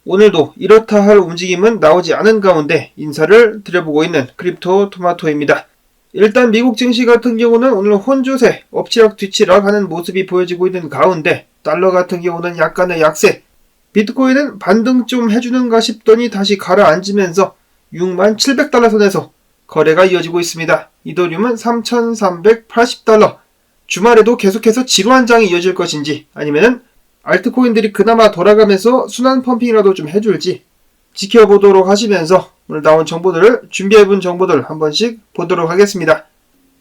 오늘도 이렇다 할 움직임은 나오지 않은 가운데 인사를 드려보고 있는 크립토 토마토입니다. 일단 미국 증시 같은 경우는 오늘 혼조세, 엎치락뒤치락 하는 모습이 보여지고 있는 가운데 달러 같은 경우는 약간의 약세, 비트코인은 반등 좀 해주는가 싶더니 다시 가라앉으면서 6700달러 선에서 거래가 이어지고 있습니다. 이더리움은 3380달러. 주말에도 계속해서 지루한 장이 이어질 것인지 아니면은 알트코인들이 그나마 돌아가면서 순환 펌핑이라도 좀 해줄지 지켜보도록 하시면서 오늘 나온 정보들을 준비해본 정보들 한 번씩 보도록 하겠습니다.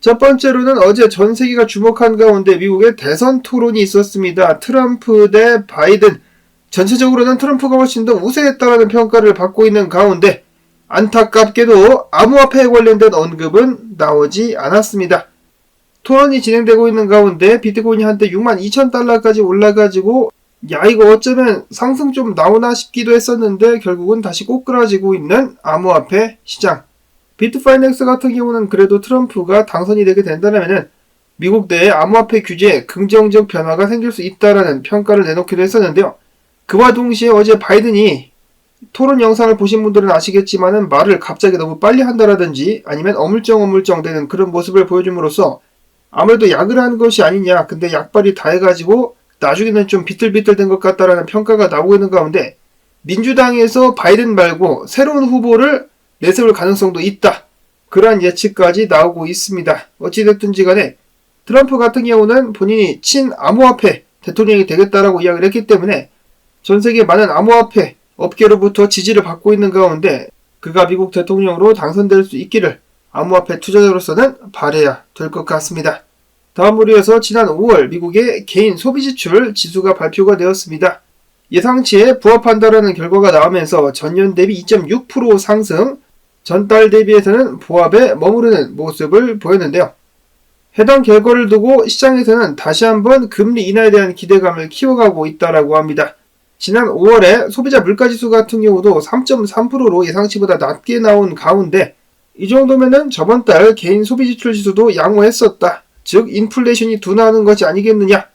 첫 번째로는 어제 전 세계가 주목한 가운데 미국의 대선 토론이 있었습니다. 트럼프 대 바이든. 전체적으로는 트럼프가 훨씬 더 우세했다라는 평가를 받고 있는 가운데 안타깝게도 암호화폐에 관련된 언급은 나오지 않았습니다. 토론이 진행되고 있는 가운데 비트코인이 한때 62,000달러까지 올라가지고 야 이거 어쩌면 상승 좀 나오나 싶기도 했었는데 결국은 다시 꼬꾸라지고 있는 암호화폐 시장. 비트파이넥스 같은 경우는 그래도 트럼프가 당선이 되게 된다면 미국 내의 암호화폐 규제에 긍정적 변화가 생길 수 있다라는 평가를 내놓기도 했었는데요. 그와 동시에 어제 바이든이 토론 영상을 보신 분들은 아시겠지만은 말을 갑자기 너무 빨리 한다라든지 아니면 어물쩡 되는 그런 모습을 보여줌으로써 아무래도 약을 한 것이 아니냐. 근데 약발이 다 해가지고 나중에는 좀 비틀비틀 된 것 같다라는 평가가 나오고 있는 가운데 민주당에서 바이든 말고 새로운 후보를 내세울 가능성도 있다. 그러한 예측까지 나오고 있습니다. 어찌됐든지 간에 트럼프 같은 경우는 본인이 친암호화폐 대통령이 되겠다라고 이야기를 했기 때문에 전세계 많은 암호화폐 업계로부터 지지를 받고 있는 가운데 그가 미국 대통령으로 당선될 수 있기를 암호화폐 투자자로서는 바라야 될 것 같습니다. 다음으로 해서 지난 5월 미국의 개인 소비지출 지수가 발표가 되었습니다. 예상치에 부합한다라는 결과가 나오면서 전년 대비 2.6% 상승, 전달 대비해서는 보합에 머무르는 모습을 보였는데요. 해당 결과를 두고 시장에서는 다시 한번 금리 인하에 대한 기대감을 키워가고 있다라고 합니다. 지난 5월에 소비자 물가지수 같은 경우도 3.3%로 예상치보다 낮게 나온 가운데 이 정도면은 저번 달 개인 소비지출 지수도 양호했었다. 즉 인플레이션이 둔화하는 것이 아니겠느냐.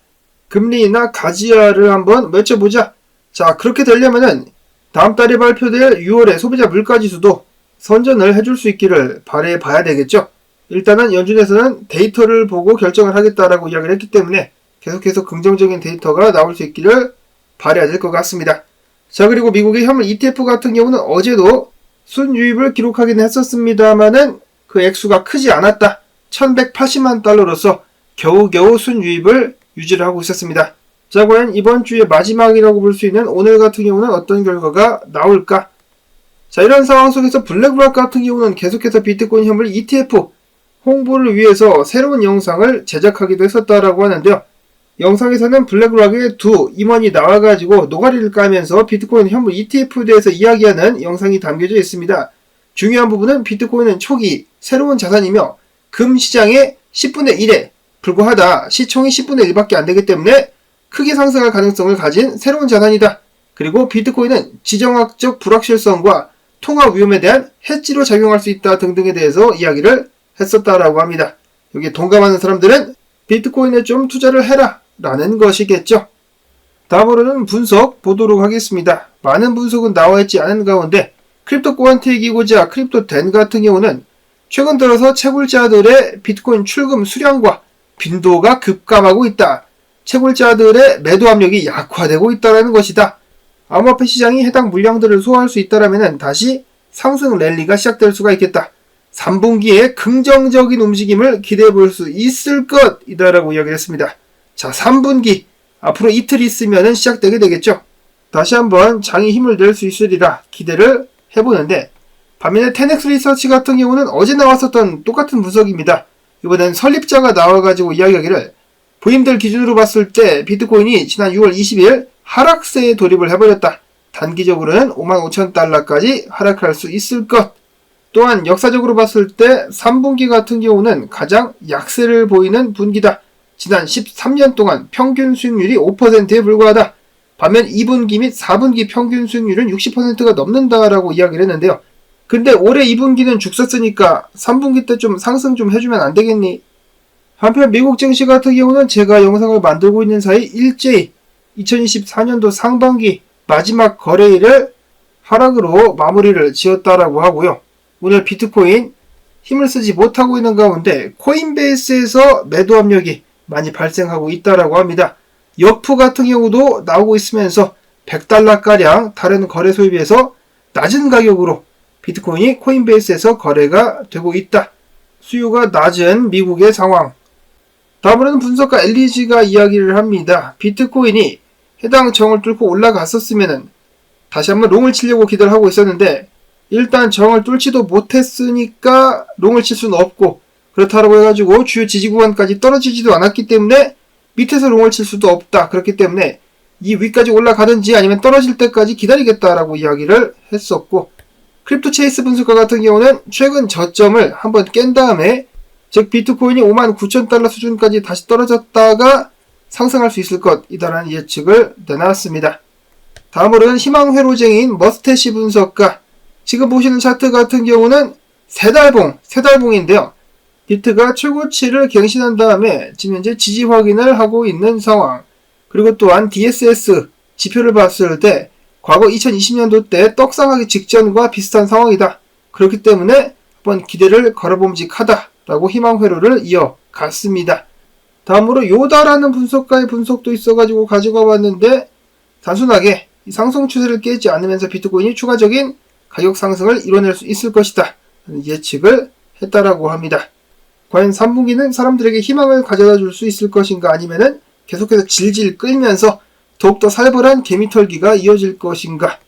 금리 인하 가지야를 한번 외쳐보자. 자 그렇게 되려면은 다음 달에 발표될 6월의 소비자 물가지수도 선전을 해줄 수 있기를 바라봐야 되겠죠. 일단은 연준에서는 데이터를 보고 결정을 하겠다라고 이야기를 했기 때문에 계속해서 긍정적인 데이터가 나올 수 있기를 바라야 될 것 같습니다. 자 그리고 미국의 현물 ETF 같은 경우는 어제도 순유입을 기록하긴 했었습니다만은 그 액수가 크지 않았다. 1180만 달러로서 겨우겨우 순유입을 유지를 하고 있었습니다. 자 과연 이번 주의 마지막이라고 볼 수 있는 오늘 같은 경우는 어떤 결과가 나올까? 자 이런 상황 속에서 블랙락 같은 경우는 계속해서 비트코인 현물 ETF 홍보를 위해서 새로운 영상을 제작하기도 했었다라고 하는데요. 영상에서는 블랙락의 두 임원이 나와가지고 노가리를 까면서 비트코인 현물 ETF에 대해서 이야기하는 영상이 담겨져 있습니다. 중요한 부분은 비트코인은 초기 새로운 자산이며 금 시장의 10분의 1에 불과하다. 시총이 10분의 1밖에 안 되기 때문에 크게 상승할 가능성을 가진 새로운 자산이다. 그리고 비트코인은 지정학적 불확실성과 통화 위험에 대한 해지로 작용할 수 있다 등등에 대해서 이야기를 했었다라고 합니다. 여기에 동감하는 사람들은 비트코인에 좀 투자를 해라 라는 것이겠죠. 다음으로는 분석 보도록 하겠습니다. 많은 분석은 나와있지 않은 가운데 크립토 კვ안트의 기고자 크립토10 같은 경우는 최근 들어서 채굴자들의 비트코인 출금 수량과 빈도가 급감하고 있다. 채굴자들의 매도 압력이 약화되고 있다는 것이다. 암호화폐 시장이 해당 물량들을 소화할 수 있다면 다시 상승 랠리가 시작될 수가 있겠다. 3분기에 긍정적인 움직임을 기대해 볼 수 있을 것이다라고 이야기를 했습니다. 자 3분기 앞으로 이틀 있으면 시작되게 되겠죠. 다시 한번 장이 힘을 낼 수 있으리라 기대를 해보는데 반면에 10X 리서치 같은 경우는 어제 나왔었던 똑같은 분석입니다. 이번엔 설립자가 나와가지고 이야기하기를 부임들 기준으로 봤을 때 비트코인이 지난 6월 20일 하락세에 돌입을 해버렸다. 단기적으로는 55,000달러까지 하락할 수 있을 것. 또한 역사적으로 봤을 때 3분기 같은 경우는 가장 약세를 보이는 분기다. 지난 13년 동안 평균 수익률이 5%에 불과하다. 반면 2분기 및 4분기 평균 수익률은 60%가 넘는다라고 이야기를 했는데요. 근데 올해 2분기는 죽 썼으니까 3분기 때 좀 상승 좀 해주면 안 되겠니? 한편 미국 증시 같은 경우는 제가 영상을 만들고 있는 사이 일제히 2024년도 상반기 마지막 거래일을 하락으로 마무리를 지었다라고 하고요. 오늘 비트코인 힘을 쓰지 못하고 있는 가운데 코인베이스에서 매도 압력이 많이 발생하고 있다라고 합니다. 역프 같은 경우도 나오고 있으면서 100달러가량 다른 거래소에 비해서 낮은 가격으로 비트코인이 코인베이스에서 거래가 되고 있다. 수요가 낮은 미국의 상황. 다음으로는 분석가 엘리지가 이야기를 합니다. 비트코인이 해당 정을 뚫고 올라갔었으면 다시 한번 롱을 치려고 기대를 하고 있었는데 일단 정을 뚫지도 못했으니까 롱을 칠 수는 없고 그렇다고 해가지고 주요 지지 구간까지 떨어지지도 않았기 때문에 밑에서 롱을 칠 수도 없다. 그렇기 때문에 이 위까지 올라가든지 아니면 떨어질 때까지 기다리겠다라고 이야기를 했었고 크립토 체이스 분석가 같은 경우는 최근 저점을 한번 깬 다음에 즉 비트코인이 59,000달러 수준까지 다시 떨어졌다가 상승할 수 있을 것이다라는 예측을 내놨습니다. 다음으로는 희망회로쟁이인 머스테시 분석가 지금 보시는 차트 같은 경우는 세달봉인데요. 비트가 최고치를 갱신한 다음에 지금 현재 지지 확인을 하고 있는 상황. 그리고 또한 DSS 지표를 봤을 때 과거 2020년도 때 떡상하기 직전과 비슷한 상황이다. 그렇기 때문에 한번 기대를 걸어봄직하다라고 희망회로를 이어갔습니다. 다음으로 요다라는 분석가의 분석도 있어가지고 가져가 봤는데 단순하게 이 상승 추세를 깨지 않으면서 비트코인이 추가적인 가격 상승을 이뤄낼 수 있을 것이다. 예측을 했다라고 합니다. 과연 3분기는 사람들에게 희망을 가져다 줄 수 있을 것인가 아니면은 계속해서 질질 끌면서 더욱더 살벌한 개미털기가 이어질 것인가.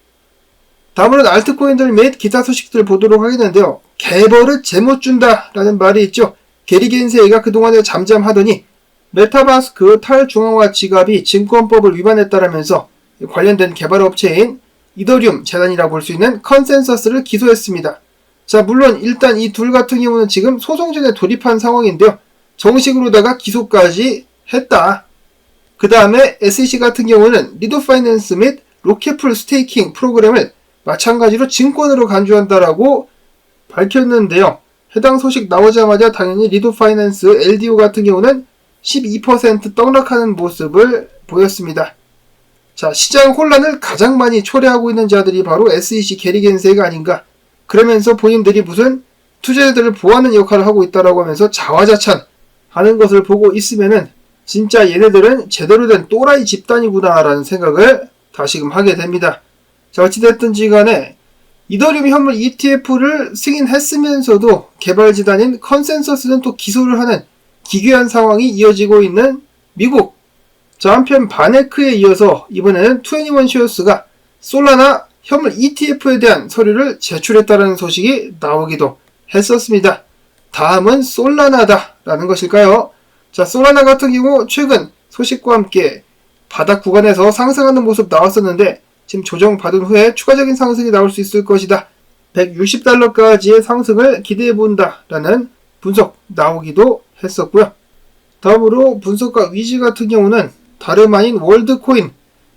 다음으로는 알트코인들 및 기타 소식들 보도록 하겠는데요. 개벌을 제못 준다 라는 말이 있죠. 게리 겐세이가 그동안에 잠잠하더니 메타마스크 탈중앙화 지갑이 증권법을 위반했다라면서 관련된 개발업체인 이더리움 재단이라고 볼 수 있는 컨센서스를 기소했습니다. 자, 물론 일단 이 둘 같은 경우는 지금 소송전에 돌입한 상황인데요. 정식으로다가 기소까지 했다. 그 다음에 SEC 같은 경우는 리도 파이낸스 및 로켓풀 스테이킹 프로그램을 마찬가지로 증권으로 간주한다라고 밝혔는데요. 해당 소식 나오자마자 당연히 리도 파이낸스 LDO 같은 경우는 12% 떡락하는 모습을 보였습니다. 자, 시장 혼란을 가장 많이 초래하고 있는 자들이 바로 SEC 게리 겐세이가 아닌가. 그러면서 본인들이 무슨 투자자들을 보호하는 역할을 하고 있다라고 하면서 자화자찬 하는 것을 보고 있으면은 진짜 얘네들은 제대로 된 또라이 집단이구나라는 생각을 다시금 하게 됩니다. 자, 어찌됐든지 간에 이더리움 현물 ETF를 승인했으면서도 개발지단인 컨센서스는 또 기소를 하는 기괴한 상황이 이어지고 있는 미국. 자, 한편 바네크에 이어서 이번에는 21쉐어스가 솔라나 현물 ETF에 대한 서류를 제출했다는 소식이 나오기도 했었습니다. 다음은 솔라나다라는 것일까요? 자, 솔라나 같은 경우 최근 소식과 함께 바닥 구간에서 상승하는 모습 나왔었는데 지금 조정받은 후에 추가적인 상승이 나올 수 있을 것이다. 160달러까지의 상승을 기대해본다 라는 분석 나오기도 했었고요. 다음으로 분석가 위즈 같은 경우는 다름 아닌 월드코인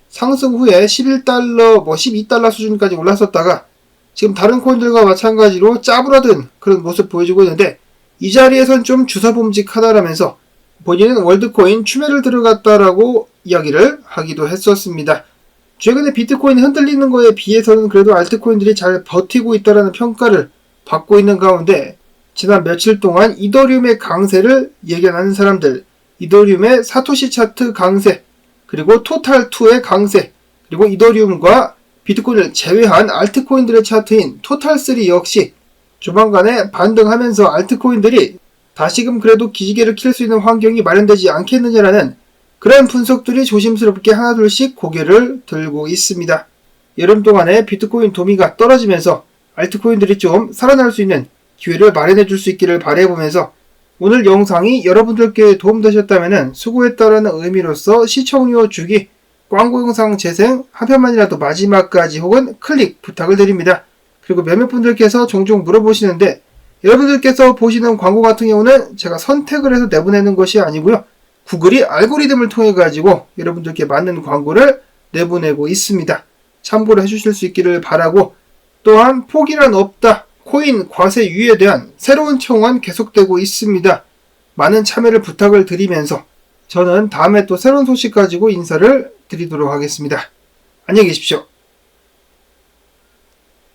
상승 후에 11달러, 12달러 수준까지 올랐었다가 지금 다른 코인들과 마찬가지로 짜부라든 그런 모습 보여주고 있는데 이 자리에선 좀 주사봄직하다라면서 본인은 월드코인 추매를 들어갔다라고 이야기를 하기도 했었습니다. 최근에 비트코인이 흔들리는 거에 비해서는 그래도 알트코인들이 잘 버티고 있다라는 평가를 받고 있는 가운데 지난 며칠 동안 이더리움의 강세를 예견하는 사람들, 이더리움의 사토시 차트 강세, 그리고 토탈2의 강세, 그리고 이더리움과 비트코인을 제외한 알트코인들의 차트인 토탈3 역시 조만간에 반등하면서 알트코인들이 다시금 그래도 기지개를 킬 수 있는 환경이 마련되지 않겠느냐라는 그런 분석들이 조심스럽게 하나둘씩 고개를 들고 있습니다. 여름 동안에 비트코인 도미가 떨어지면서 알트코인들이 좀 살아날 수 있는 기회를 마련해 줄 수 있기를 바라보면서 오늘 영상이 여러분들께 도움되셨다면 수고했다라는 의미로서 시청료 주기, 광고 영상 재생 한 편만이라도 마지막까지 혹은 클릭 부탁을 드립니다. 그리고 몇몇 분들께서 종종 물어보시는데 여러분들께서 보시는 광고 같은 경우는 제가 선택을 해서 내보내는 것이 아니고요. 구글이 알고리즘을 통해 가지고 여러분들께 맞는 광고를 내보내고 있습니다. 참고를 해주실 수 있기를 바라고 또한 포기란 없다. 코인 과세 유예에 대한 새로운 청원 계속되고 있습니다. 많은 참여를 부탁을 드리면서 저는 다음에 또 새로운 소식 가지고 인사를 드리도록 하겠습니다. 안녕히 계십시오.